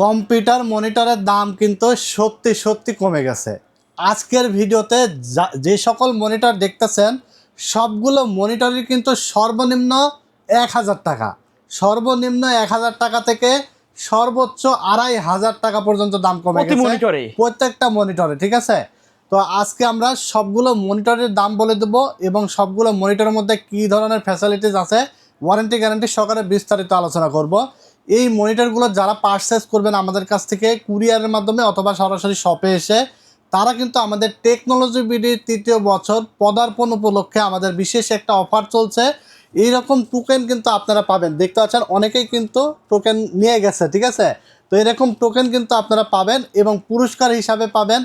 Computer মনিটরের দাম কিন্তু সত্যি সত্যি কমে গেছে। আজকের ভিডিওতে যে সকল মনিটর দেখতেছেন সবগুলো মনিটরই কিন্তু সর্বনিম্ন 1000 টাকা, সর্বনিম্ন 1000 টাকা থেকে সর্বোচ্চ 2500 টাকা পর্যন্ত দাম কমে গেছে প্রত্যেকটা মনিটরে। ঠিক আছে, তো আজকে আমরা সবগুলো মনিটরের দাম বলে দেবো এবং সবগুলো মনিটরের মধ্যে কী ধরনের ফ্যাসিলিটিস আছে, ওয়ারেন্টি গ্যারান্টি সহকারে বিস্তারিত আলোচনা করব। এই মনিটরগুলো যারা পারচেস করবেন আমাদের কাছ থেকে কুরিয়ারের মাধ্যমে অথবা সরাসরি শপে এসে, তারা কিন্তু আমাদের টেকনোলজি বিডির ৩য় বছর পদার্পণ উপলক্ষে আমাদের বিশেষ একটা অফার চলছে। এইরকম টোকেন কিন্তু আপনারা পাবেন, দেখতে পাচ্ছেন অনেকেই কিন্তু টোকেন নিয়ে গেছে। ঠিক আছে, তো এরকম টোকেন কিন্তু আপনারা পাবেন এবং পুরস্কার হিসাবে পাবেন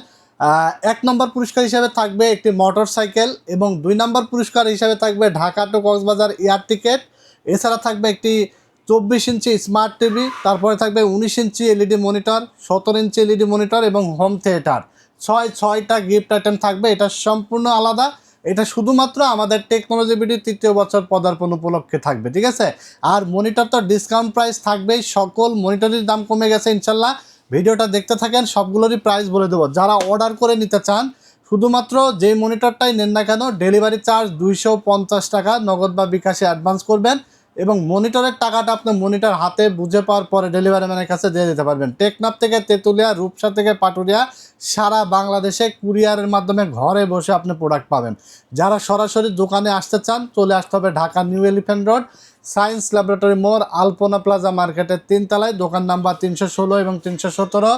1 নম্বর পুরস্কার হিসাবে থাকবে একটি মোটর সাইকেল এবং 2 নম্বর পুরস্কার হিসাবে থাকবে Dhaka to Cox's Bazar air ticket. এছাড়া থাকবে একটি 24 ইঞ্চি স্মার্ট টিভি, তারপরে থাকবে 19 inch LED monitor, 17 inch LED monitor এবং হোম থিয়েটার। ছয়টা গিফট আইটেম থাকবে। এটা সম্পূর্ণ আলাদা, এটা শুধুমাত্র আমাদের টেকনোলজি বিডির 3য় বছর পদার্পণ উপলক্ষে থাকবে। ঠিক আছে, আর মনিটর তো ডিসকাউন্ট প্রাইস থাকবেই, সকল মনিটরের দাম কমে গেছে ইনশাল্লাহ। ভিডিওটা দেখতে থাকেন, সবগুলোরই প্রাইস বলে দেবো। যারা অর্ডার করে নিতে চান শুধুমাত্র যেই মনিটরটাই নেন না কেন ডেলিভারি চার্জ 250 টাকা নগদ বা বিকাশে অ্যাডভান্স করবেন এবং মনিটরের টাকাটা আপনি মনিটর হাতে বুঝে পাওয়ার পরে ডেলিভারি ম্যানের কাছে দিয়ে দিতে পারবেন। টেকনাফ থেকে তেঁতুলিয়া, রূপসা থেকে পাটুরিয়া, সারা বাংলাদেশে কুরিয়ারের মাধ্যমে ঘরে বসে আপনি প্রোডাক্ট পাবেন। যারা সরাসরি দোকানে আসতে চান চলে আসতে হবে Dhaka new elephant road, science laboratory মোড়, আলপনা প্লাজা মার্কেটের 3 তলায়, দোকান নাম্বার 316 এবং 317।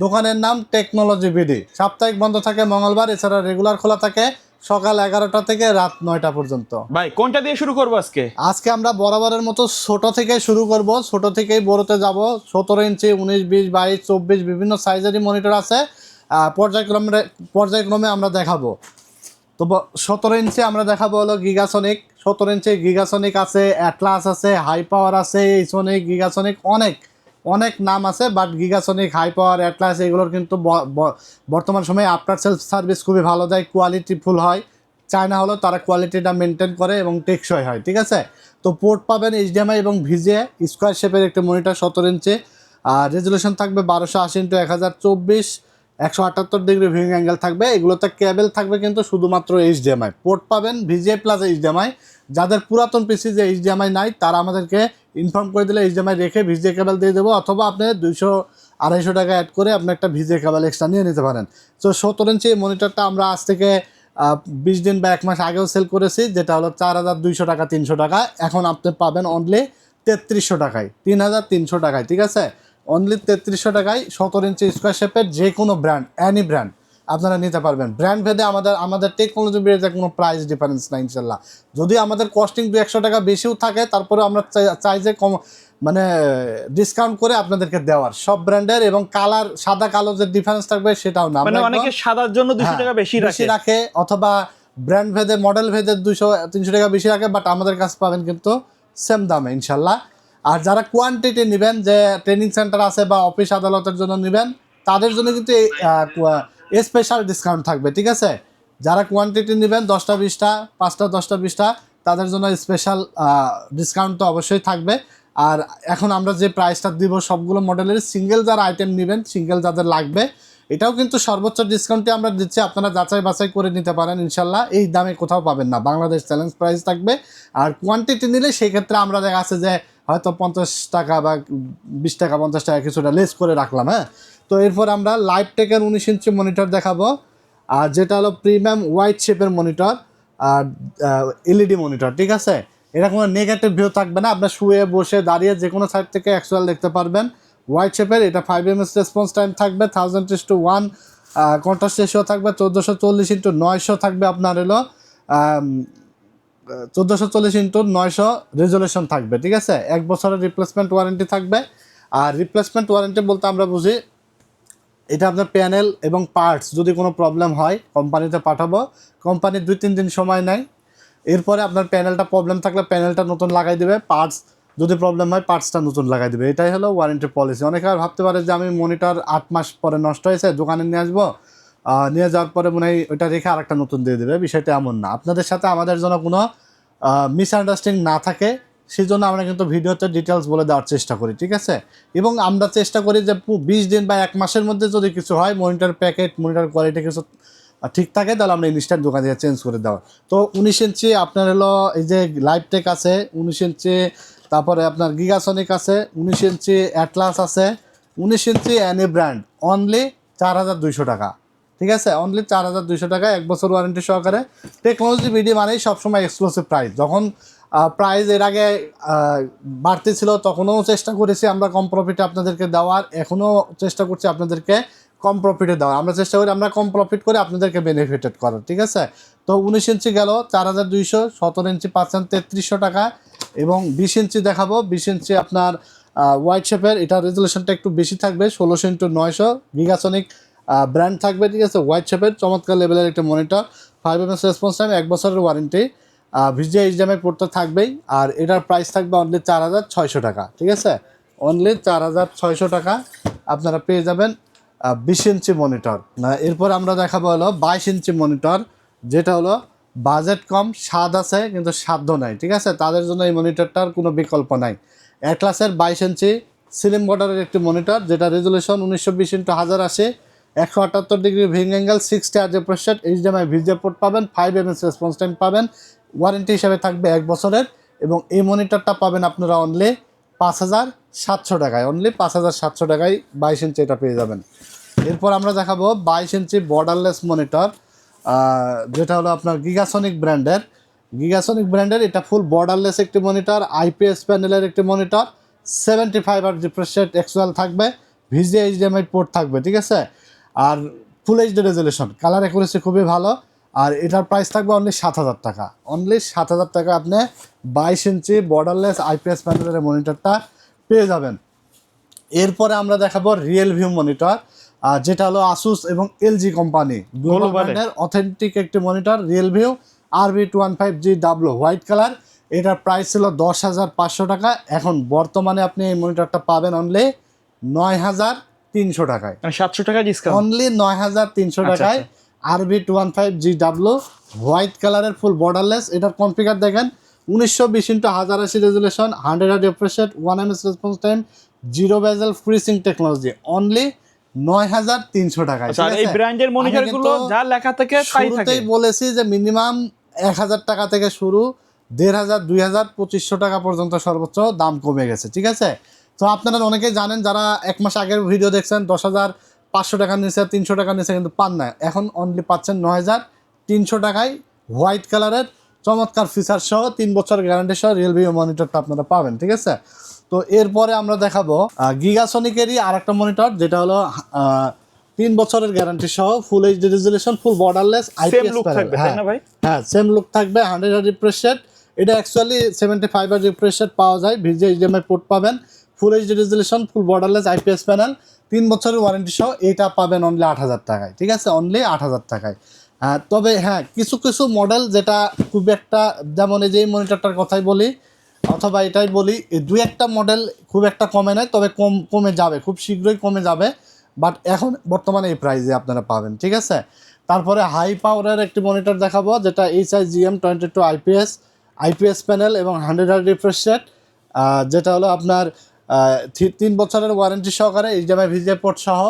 দোকানের নাম টেকনোলজি বিডি। সাপ্তাহিক বন্ধ থাকে মঙ্গলবার, এছাড়া রেগুলার খোলা থাকে সকাল 11টা থেকে রাত 9টা পর্যন্ত। ভাই কোনটা দিয়ে শুরু করবো আজকে আমরা বরাবরের মতো ছোট থেকে শুরু করব, ছোট থেকেই বড়তে যাব। 17 ইঞ্চি, 19, 20, 22, 24 বিভিন্ন সাইজেরই মনিটর আছে। পর্যায়ক্রমে আমরা দেখাবো। তো 17 ইঞ্চি আমরা দেখাবো হলো গিগাসনিক। 17 ইঞ্চি গিগাসনিক আছে, অ্যাটলাস আছে, হাই পাওয়ার আছে, এইসনিক, গিগাসনিক, অনেক অনেক নাম আছে। But Gigasonic, high power, Atlas এগুলোর কিন্তু বর্তমান সময়ে আফটার সেলফ সার্ভিস খুবই ভালো দেয়, কোয়ালিটিফুল হয়। চায়না হলো তারা কোয়ালিটিটা মেনটেন করে এবং টেকসই হয়। ঠিক আছে, তো পোর্ট পাবেন এইচডিএমআই এবং ভিজিএ স্কোয়ার শেপের একটি মনিটর 17 ইঞ্চি। আর রেজুলেশন থাকবে 1280x1024, 178 ডিগ্রি ভিউইং অ্যাঙ্গেল থাকবে। এগুলোতে কেবল থাকবে কিন্তু শুধুমাত্র এইচডিএমআই। পোর্ট পাবেন ভিজিএ প্লাস এইচডিএমআই। যাদের পুরাতন পিসি যে এইচডিএমআই নাই তারা আমাদেরকে ইনফর্ম করে দিলে এইচডিএমআই রেখে ভিজিএ কেবল দিয়ে দেবো, অথবা আপনি 200-250 টাকা অ্যাড করে আপনি একটা ভিজিএ কেবল এক্সট্রা নিয়ে নিতে পারেন। তো 17 ইঞ্চি মনিটরটা আমরা আজ থেকে 20 দিন বা 1 মাস আগেও সেল করেছি, যেটা হলো 4200 টাকা, 300 টাকা। এখন আপনি পাবেন অনলি 3300 টাকায়, 3300 টাকায়। ঠিক আছে, অনলি 3300 টাকায় 17 ইঞ্চি স্কোয়ার শেপের যে কোনো ব্র্যান্ড, অ্যানি ব্র্যান্ড আপনারা নিতে পারবেন। ব্র্যান্ড ভেদে আমাদের টেকনোলজি বেড়ে কোনো প্রাইস ডিফারেন্স নাই ইনশাল্লাহ। যদি আমাদের কস্টিং 200 টাকা বেশিও থাকে তারপরে আমরা চাই যে কম মানে ডিসকাউন্ট করে আপনাদেরকে দেওয়ার সব ব্র্যান্ডের। এবং কালার সাদা কালো যে ডিফারেন্স থাকবে সেটাও না, মানে অনেকে সাদার জন্য 200 টাকা বেশি রাখে অথবা ব্র্যান্ড ভেদে মডেল ভেদে 200-300 টাকা বেশি রাখে, বাট আমাদের কাছে পাবেন কিন্তু সেম দামে ইনশাল্লাহ। আর যারা কোয়ান্টিটি নেবেন, যে ট্রেনিং সেন্টার আছে বা অফিস আদালতের জন্য নেবেন, তাদের জন্য কিন্তু স্পেশাল ডিসকাউন্ট থাকবে। ঠিক আছে, যারা কোয়ান্টিটি নেবেন 10টা 20টা, 5টা 10টা 20টা, তাদের জন্য স্পেশাল ডিসকাউন্ট তো অবশ্যই থাকবে। আর এখন আমরা যে প্রাইসটা দিব সবগুলো মডেলের, সিঙ্গেল যারা আইটেম নেবেন, সিঙ্গেল যাদের লাগবে, এটাও কিন্তু সর্বোচ্চ ডিসকাউন্টে আমরা দিচ্ছি। আপনারা যাচাই বাছাই করে নিতে পারেন ইনশাল্লাহ। এই দামে কোথাও পাবেন না, বাংলাদেশ চ্যালেঞ্জ প্রাইস থাকবে। আর কোয়ান্টিটি নিলে সেই ক্ষেত্রে আমরা দেখা আছে যে হয়তো 50 টাকা বা 20 টাকা 50 টাকা কিছুটা লেস করে রাখলাম। হ্যাঁ, তো এরপর আমরা লাইভ টেকের 19 ইঞ্চি মনিটর দেখাবো, আর যেটা হলো প্রিমিয়াম হোয়াইট শেপের মনিটর আর এলইডি মনিটর। ঠিক আছে, এটা কোনো নেগেটিভ ভিউ থাকবে না, আপনার শুয়ে বসে দাঁড়িয়ে যে কোনো সাইড থেকে অ্যাকচুয়াল দেখতে পারবেন। হোয়াইট শেপের, এটা 5 ms রেসপন্স টাইম থাকবে, 1000:1 কন্ট্রাস্ট রেশিও থাকবে, 1440x900 থাকবে আপনার হলো 1440x900 রেজুলেশন থাকবে। ঠিক আছে, 1 বছরের রিপ্লেসমেন্ট ওয়ারেন্টি থাকবে। আর রিপ্লেসমেন্ট ওয়ারেন্টি বলতে আমরা বুঝি এটা আপনার প্যানেল এবং পার্টস যদি কোনো প্রবলেম হয় কোম্পানিতে পাঠাবো, কোম্পানি 2-3 দিন সময় নেয়। এরপরে আপনার প্যানেলটা প্রবলেম থাকলে প্যানেলটা নতুন লাগাই দেবে, পার্টস যদি প্রবলেম হয় পার্টসটা নতুন লাগাই দেবে। এটাই হলো ওয়ারেন্টি পলিসি। অনেকে আর ভাবতে পারে যে আমি মনিটর 8 মাস পরে নষ্ট হয়েছে দোকানে নিয়ে আসবো, নিয়ে যাওয়ার পরে মনে হয় ওইটা রেখে আরেকটা নতুন দিয়ে দেবে। বিষয়টা এমন না, আপনাদের সাথে আমাদের জন্য কোনো মিসআন্ডারস্ট্যান্ডিং না থাকে সেই জন্য আমরা কিন্তু ভিডিওতে ডিটেলস বলে দেওয়ার চেষ্টা করি, ঠিক আছে। এবং আমরা চেষ্টা করি যে 20 দিন বা 1 মাসের মধ্যে যদি কিছু হয়, মনিটর প্যাকেট মনিটর কোয়ালিটি কিছু ঠিক থাকে, তাহলে আমরা ইনস্ট্যান্ট দোকান থেকে চেঞ্জ করে দেওয়া। তো 19 ইঞ্চি আপনার হলো এই যে লাইভটেক আছে 19 ইঞ্চি, তারপরে আপনার গিগাসনিক আছে 19 ইঞ্চি, অ্যাটলাস আছে 19 ইঞ্চি, অ্যানি ব্র্যান্ড অনলি 4200 টাকা, ঠিক আছে। অনলি 4200 টাকা, 1 বছর ওয়ারেন্টি সহকারে। টেকনোলজি বিডি মানেই সবসময় এক্সক্লুসিভ প্রাইস। যখন প্রাইস এর আগে বাড়তি ছিল তখনও চেষ্টা করেছি আমরা কম প্রফিটে আপনাদেরকে দেওয়ার, এখনও চেষ্টা করছি আপনাদেরকে কম প্রফিটে দেওয়া। আমরা চেষ্টা করি আমরা কম প্রফিট করে আপনাদেরকে বেনিফিটেড করার, ঠিক আছে। তো 19 ইঞ্চি গেল 4200, 17 ইঞ্চি পাচ্ছেন 3300 টাকা, এবং 20 ইঞ্চি দেখাবো। 20 ইঞ্চি আপনার হোয়াইট শেপের, এটা রেজুলেশনটা একটু বেশি থাকবে, 16x900 গিগাসনিক ব্র্যান্ড থাকবে, ঠিক আছে। হোয়াইট শেপের চমৎকার লেভেলের একটা মনিটর, 5 ms রেসপন্স টাইম, 1 বছরের ওয়ারেন্টি, ভিজিএ এইচডিএমআই পোর্টটা থাকবেই। আর এটার প্রাইস থাকবে অনলি 4600 টাকা, ঠিক আছে। অনলি 4600 টাকা আপনারা পেয়ে যাবেন 20 ইঞ্চি মনিটর। এরপর আমরা দেখাবো হলো 22 ইঞ্চি মনিটর, যেটা হলো বাজেট কম, স্বাদ আছে কিন্তু সাধ্য নাই, ঠিক আছে। তাদের জন্য এই মনিটরটার কোনো বিকল্প নাই। অ্যাটলাসের 22 ইঞ্চি সিলিম বর্ডারের একটি মনিটর, যেটা resolution 1920x1080, 178 degree viewing angle, 60 Hz refresh rate, HDMI VGA port পাবেন, 5 ms রেসপন্স টাইম পাবেন, ওয়ারেন্টি হিসাবে থাকবে 1 বছরের। এবং এই মনিটরটা পাবেন আপনারা অনলি 5700 টাকায়, অনলি 5700 টাকায় 22 ইঞ্চি এটা পেয়ে যাবেন। এরপর আমরা দেখাবো 22 ইঞ্চি বর্ডারলেস মনিটর, যেটা হলো আপনার গিগাসনিক ব্র্যান্ডের। এটা ফুল বর্ডারলেস একটি মনিটর, আইপিএস প্যানেলের একটি monitor, 75 Hz refresh rate actual থাকবে, ভিজিএ এইচডিএমআই পোর্ট থাকবে, ঠিক আছে। আর full HD resolution, colour accuracy খুবই ভালো। আর এটার প্রাইস থাকবে অনলি 7000 টাকা, অনলি 7000 টাকা আপনি 22 ইঞ্চি বর্ডারলেস আইপিএস প্যানেলের মনিটরটা পেয়ে যাবেন। এরপরে আমরা দেখাবো রিয়েল ভিউ মনিটর, যেটা হলো আসুস এবং এলজি কোম্পানি গ্লোবাল ব্র্যান্ডের অথেন্টিক একটি monitor, real view RB215GW white colour. এটার প্রাইস ছিল 10,500 টাকা, এখন বর্তমানে আপনি এই মনিটরটা পাবেন অনলি 9,300 টাকায়, 700 টাকা ডিসকাউন্ট, অনলি 9,300 টাকায়। RB215GW হোয়াইট কালারের ফুল বর্ডারলেস। এটার কনফিগার দেখেন, 1920x1080 resolution, 100 Hz refresh rate, 1 ms response time, zero bezel FreeSync technology, only 9,300 টাকায়। আচ্ছা, এই ব্র্যান্ডের মনিটরগুলো যা লেখা থাকে তাই থাকে। শুরুতেই বলেছি যে মিনিমাম 1000 টাকা থেকে শুরু, 1500, 2000, 2500 টাকা পর্যন্ত সর্বোচ্চ দাম কমে গেছে, ঠিক আছে। তো আপনারা অনেকেই জানেন, যারা 1 মাস আগের ভিডিও দেখছেন 10,500 টাকা নিচে, 300 টাকা নিচে কিন্তু পান না, এখন অনলি পাচ্ছেন 9,300 টাকায় হোয়াইট কালারের চমৎকার ফিচার সহ 3 বছর গ্যারান্টি সহ রিয়েলমি মনিটরটা আপনারা পাবেন, ঠিক আছে। তো এরপরে আমরা দেখাবো গিগাসনিকেরই আর একটা মনিটর, যেটা হলো 3 বছরের গ্যারান্টি সহ, ফুল এইচডি রেজুলেশন, ফুল বর্ডারলেস আইপিএস প্যানেল। হ্যাঁ, সেম লুক থাকবে, 100 Hz রিফ্রেশ রেট। এটা অ্যাকচুয়ালি 75 Hz রিফ্রেশ রেট পাওয়া যায়, ভিজিএ এইচডিএমআই পোর্ট পাবেন, ফুল এইচডি রেজুলেশন, ফুল বর্ডারলেস আইপিএস প্যানেল, 3 বছরের ওয়ারেন্টি সহ। এটা পাবেন অনলি 8000 টাকায়, ঠিক আছে, অনলি 8000 টাকায়। তবে হ্যাঁ, কিছু কিছু মডেল যেটা খুব একটা, যেমন এই যে মনিটরটার কথাই বলি অথবা এটাই বলি, এই 2-1টা মডেল খুব একটা কমে নাই, তবে কমে যাবে, খুব শীঘ্রই কমে যাবে। বাট এখন বর্তমানে এই প্রাইসে আপনারা পাবেন, ঠিক আছে। তারপরে হাই পাওয়ারের একটি মনিটর দেখাবো, যেটা HIGM22 আইপিএস প্যানেল এবং 100 Hz রিফ্রেশ রেট, যেটা হলো আপনার 3 বছরের ওয়ারেন্টি সহকারে, এইচডিএমআই ভিজিএ পোর্ট সহ,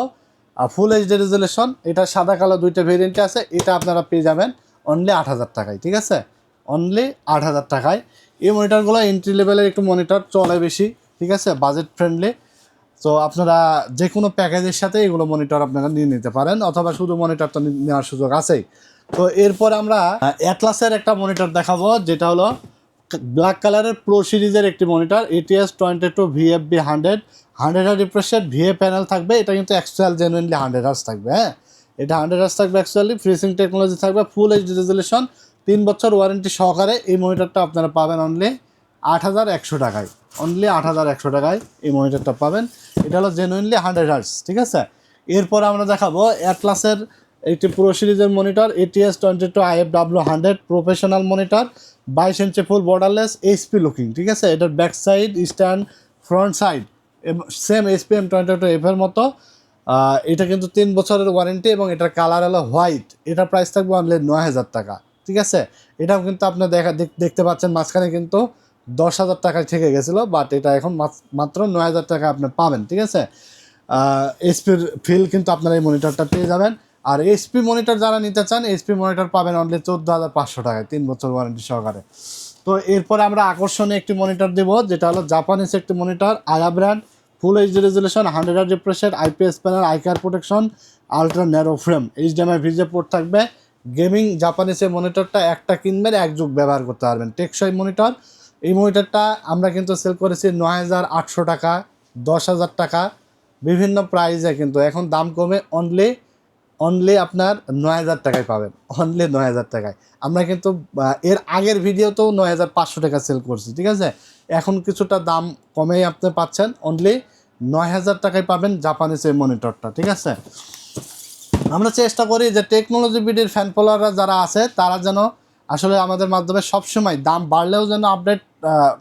ফুল এইচডি রেজুলেশন। এটা সাদা কালো 2টা ভেরিয়েন্টে আছে। এটা আপনারা পেয়ে যাবেন অনলি 8000 টাকায়, ঠিক আছে, অনলি 8000 টাকায়। এই মনিটরগুলো এন্ট্রি লেভেলের একটু মনিটর, চলে বেশি, ঠিক আছে, বাজেট ফ্রেন্ডলি। তো আপনারা যে কোনো প্যাকেজের সাথে এগুলো মনিটর আপনারা নিয়ে নিতে পারেন, অথবা শুধু মনিটর তো নেওয়ার সুযোগ আছেই। তো এরপর আমরা অ্যাটলাসের একটা মনিটর দেখাবো, যেটা হলো ব্ল্যাক কালারের প্রো সিরিজের একটি monitor, ATS22 VFB 100 Hz refresh rate, VA panel থাকবে। এটা কিন্তু অ্যাকচুয়াল জেনুইনলি 100 Hz থাকবে, হ্যাঁ, এটা 100 Hz থাকবে অ্যাকচুয়ালি, ফ্রিসিং টেকনোলজি থাকবে, ফুল এইচডি রেজুলেশন, 3 বছর ওয়ারেন্টি সহকারে। এই মনিটরটা আপনারা পাবেন অনলি 8100 টাকায়, অনলি 8100 টাকায় এই মনিটরটা পাবেন। এটা হলো জেনুইনলি 100 Hz, ঠিক আছে। এরপর আমরা দেখাবো অ্যাটলাসের একটি প্রো সিরিজের monitor, ATS22 IFW 100 professional monitor, 22 ইঞ্চি ফুল বর্ডারলেস, এইচপি লুকিং, ঠিক আছে। এটার back side, stand, front side same SPM22F এর মতো। এটা কিন্তু 3 বছরের ওয়ারেন্টি এবং এটার কালার হলো হোয়াইট। এটার প্রাইস থাকবে অনলি 9000 টাকা, ঠিক আছে। এটাও কিন্তু আপনি দেখতে পাচ্ছেন মাঝখানে কিন্তু 10,000 টাকায় থেকে গেছিলো, বাট এটা এখন মাত্র 9,000 টাকা আপনি পাবেন, ঠিক আছে। এইচপির ফিল কিন্তু আপনারা এই মনিটরটা পেয়ে যাবেন। আর এইচপি মনিটর যারা নিতে চান, এইচপি মনিটর পাবেন অনলি 14,500 টাকায় 3 বছর ওয়ারেন্টি সহকারে। তো এরপরে আমরা আকর্ষণীয় একটি মনিটর দেবো, যেটা হলো জাপানিজ একটি মনিটর, আয়া brand, full HD resolution, 100 refresh rate, IPS panel, eye care protection, ultra narrow frame, HDMI VGA port থাকবে। গেমিং জাপানিজের মনিটরটা একটা কিনবেন এক যুগ ব্যবহার করতে পারবেন, টেকসই মনিটর। এই মনিটরটা আমরা কিন্তু সেল করেছি 9,800 টাকা, 10,000 টাকা, বিভিন্ন প্রাইসে, কিন্তু এখন দাম কমে অনলি আপনার 9,000 টাকায় পাবেন, অনলি 9,000 টাকায়। আমরা কিন্তু এর আগের ভিডিওতেও 9,500 টাকা সেল করছি, ঠিক আছে। এখন কিছুটা দাম কমেই আপনি পাচ্ছেন, অনলি 9,000 টাকায় পাবেন জাপানিজ এই মনিটরটা, ঠিক আছে। আমরা চেষ্টা করি যে টেকনোলজি বিডির ফ্যান ফলোয়াররা যারা আছে তারা যেন আসলে আমাদের মাধ্যমে সবসময় দাম বাড়লেও যেন আপডেট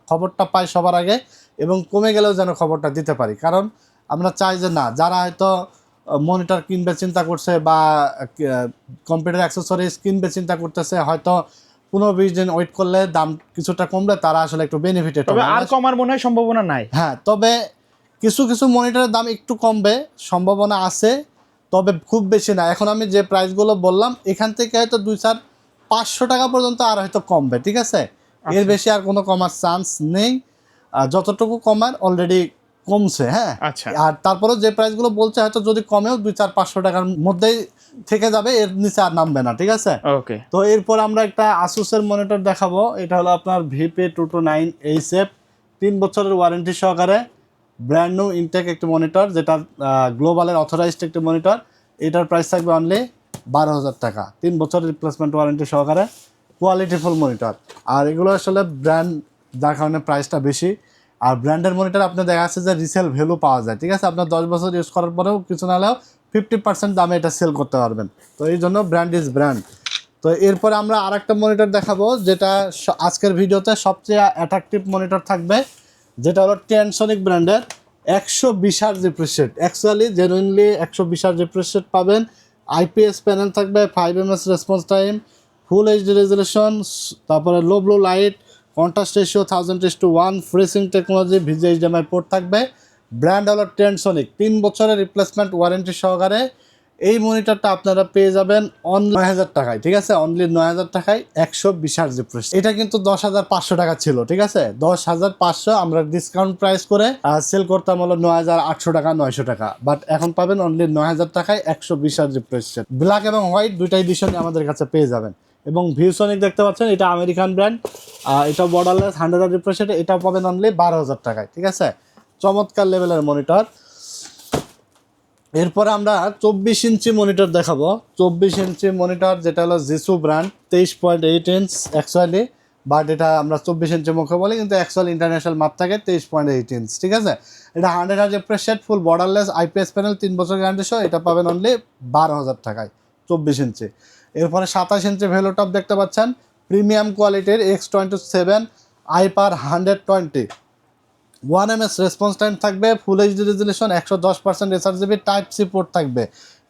খবরটা পাই সবার আগে, এবং কমে গেলেও যেন খবরটা দিতে পারি। কারণ আমরা চাই যে না, যারা হয়তো মনিটর কিনবে চিন্তা করছে বা কম্পিউটার অ্যাক্সেসরিজ কিনবে চিন্তা করতেছে, হয়তো 15-20 দিন ওয়েট করলে দাম কিছুটা কমলে তারা আসলে একটু বেনিফিটেড তবে হবে। আর কমার মনে হয় সম্ভাবনা নাই। হ্যাঁ, তবে কিছু কিছু মনিটরের দাম একটু কমবে, সম্ভাবনা আছে, তবে খুব বেশি না। এখন আমি যে প্রাইসগুলো বললাম এখান থেকে হয়তো 2-4-500 টাকা পর্যন্ত আর হয়তো কমবে, ঠিক আছে। এর বেশি আর কোনো কমার চান্স নেই। যতটুকু কমার অলরেডি কমছে, হ্যাঁ। আচ্ছা, আর তারপরেও যে প্রাইসগুলো বলছে হয়তো যদি কমেও 2-4-500 টাকার মধ্যেই থেকে যাবে, এর নিচে আর নামবে না, ঠিক আছে। ওকে। তো এরপর আমরা একটা আসুসের মনিটর দেখাবো। এটা হলো আপনার VP229HF, 3 বছরের ওয়ারেন্টি সহকারে, ব্র্যান্ড নিউ ইনটেক একটি মনিটর, যেটা গ্লোবালের অথরাইজড একটি মনিটর। এটার প্রাইস থাকবে অনলি 12,000 টাকা, 3 বছরের রিপ্লেসমেন্ট ওয়ারেন্টি সহকারে, কোয়ালিটিফুল মনিটর। আর এগুলো আসলে ব্র্যান্ড, যার কারণে প্রাইসটা বেশি। আর ব্র্যান্ডের মনিটর আপনার দেখা যাচ্ছে যে রিসেল ভ্যালু পাওয়া যায়, ঠিক আছে। আপনার 10 বছর ইউজ করার পরেও কিছু না হলেও 50% দামে এটা সেল করতে পারবেন। তো এই জন্য ব্র্যান্ড ইজ ব্র্যান্ড। তো এরপরে আমরা আরেকটা মনিটর দেখাবো, যেটা আজকের ভিডিওতে সবচেয়ে অ্যাট্রাকটিভ মনিটর থাকবে, যেটা হলো টেনসনিক ব্র্যান্ডের 120 hertz refresh rate. Actually genuinely 120 hertz refresh rate পাবেন। আইপিএস প্যানেল থাকবে, 5 ms response time, full HD resolution, তারপরে low blue light, contrast ratio 1000:1, FreeSync technology, VGA HDMI port থাকবে। ব্র্যান্ড হলো টেনসনিক, 3 বছরের রিপ্লেসমেন্ট ওয়ারেন্টি সহকারে। এই মনিটরটা আপনারা পেয়ে যাবেন অনলি 9,000 টাকায়, ঠিক আছে। অনলি 9,000 টাকায় 120 হার্জ রিফ্রেশ। এটা কিন্তু 10,500 টাকা ছিল, ঠিক আছে। 10,500 আমরা ডিসকাউন্ট প্রাইস করে সেল করতাম হলো 9,800 টাকা, 900 টাকা, বাট এখন পাবেন অনলি 9,000 টাকায় 120 হার্জ রিফ্রেশ। ব্ল্যাক এবং হোয়াইট দুইটা এডিশন আমাদের কাছে পেয়ে যাবেন। এবং ভিউসনিক দেখতে পাচ্ছেন, এটা আমেরিকান ব্র্যান্ড, এটা বর্ডারলেস 100 হার্জ রিফ্রেশ রেট, এটা পাবেন অনলি 12,000 টাকায়, ঠিক আছে। চমৎকার লেভেলের মনিটর। এরপরে আমরা 24 ইঞ্চি মনিটর দেখাবো। 24 ইঞ্চি মনিটর, যেটা হলো Jisu brand, 23.8 inch actually, but এটা আমরা 24 ইঞ্চি মুখে বলি, কিন্তু অ্যাকচুয়াল ইন্টারন্যাশনাল মাপ থাকে 23.8 ইঞ্চ, ঠিক আছে। এটা 100 হার্জ রিফ্রেশ রেট, ফুল বর্ডারলেস, আইপিএস প্যানেল, 3 বছর গ্যারান্টি সহ, এটা পাবেন অনলি 12,000 টাকায় 24 ইঞ্চি। এরপরে 27 ইঞ্চি ভেলোটপ দেখতে পাচ্ছেন, প্রিমিয়াম কোয়ালিটির X27 আইপার 120, 1 ms রেসপন্স টাইম থাকবে, full HD resolution, 110% SRGB, type C port থাকবে,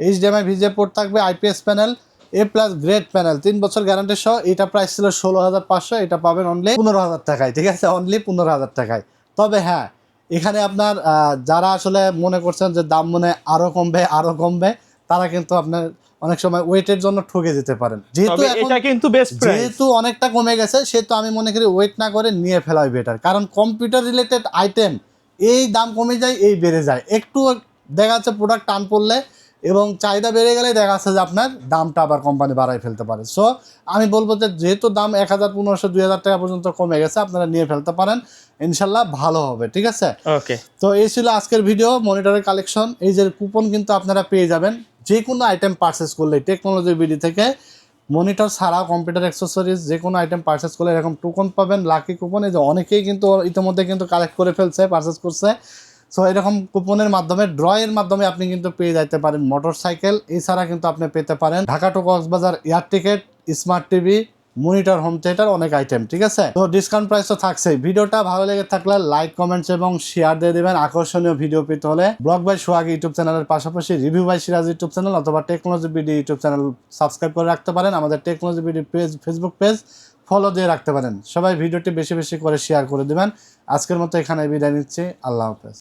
এইচডিএমআই ভিজে পোর্ট থাকবে, IPS panel, A+ grade panel, 3 বছর গ্যারান্টি সহ। এটা প্রাইস ছিল 16,500, এটা পাবেন অনলি 15,000 টাকায়, ঠিক আছে। অনলি 15,000 টাকায়। তবে হ্যাঁ, এখানে আপনার যারা আসলে মনে করছেন যে দাম মনে আরও কমবে, তারা কিন্তু আপনার অনেক সময় ওয়েটের জন্য ঠকে যেতে পারেন। যেহেতু এটা কিন্তু বেস্ট প্রাইস, যেহেতু অনেকটা কমে গেছে, সেহেতু আমি মনে করি ওয়েট না করে নিয়ে ফেলাই বেটার। কারণ কম্পিউটার রিলেটেড আইটেম এই দাম কমে যায়, এই বেড়ে যায়, একটু দেখা যাচ্ছে প্রোডাক্ট টান পড়লে এবং চাহিদা বেড়ে গেলে দেখা যাচ্ছে যে আপনার দামটা আবার কোম্পানি বাড়াই ফেলতে পারে। সো আমি বলবো যে যেহেতু দাম 1,000, 1,500, 2,000 টাকা পর্যন্ত কমে গেছে, আপনারা নিয়ে ফেলতে পারেন, ইনশাল্লাহ ভালো হবে, ঠিক আছে। ওকে। তো এই ছিল আজকের ভিডিও, মনিটরের কালেকশন। এই যে কুপন কিন্তু আপনারা পেয়ে যাবেন যে কোনো আইটেম পারচেস করলে টেকনোলজি বিডি থেকে, মনিটর ছাড়াও কম্পিউটার অ্যাক্সেসরিজ যে কোনো আইটেম পারচেস করলে এরকম টোকন পাবেন, লাকি কুপন। এই যে অনেকেই কিন্তু ইতিমধ্যে কিন্তু কালেক্ট করে ফেলছে, পারচেস করছে। সো এরকম কুপনের মাধ্যমে, ড্রয়ের মাধ্যমে আপনি কিন্তু পেয়ে যেতে পারেন মোটরসাইকেল। এছাড়া কিন্তু আপনি পেতে পারেন Dhaka to Cox's Bazar air ticket, smart TV, monitor, home theatre, অনেক আইটেম, ঠিক আছে। তো ডিসকাউন্ট প্রাইস তো থাকছেই। ভিডিওটা ভালো লেগে থাকলে লাইক, কমেন্টস এবং শেয়ার দিয়ে দেবেন। আকর্ষণীয় ভিডিও পেতে হলে ব্লগ বাই সোহাগ ইউটিউব চ্যানেলের পাশাপাশি review by Siraj YouTube channel অথবা technology BD YouTube channel subscribe করে রাখতে পারেন। আমাদের technology BD page, Facebook page follow দিয়ে রাখতে পারেন। সবাই ভিডিওটি বেশি বেশি করে শেয়ার করে দেবেন। আজকের মতো এখানে বিদায় নিচ্ছি। আল্লাহ হাফেজ।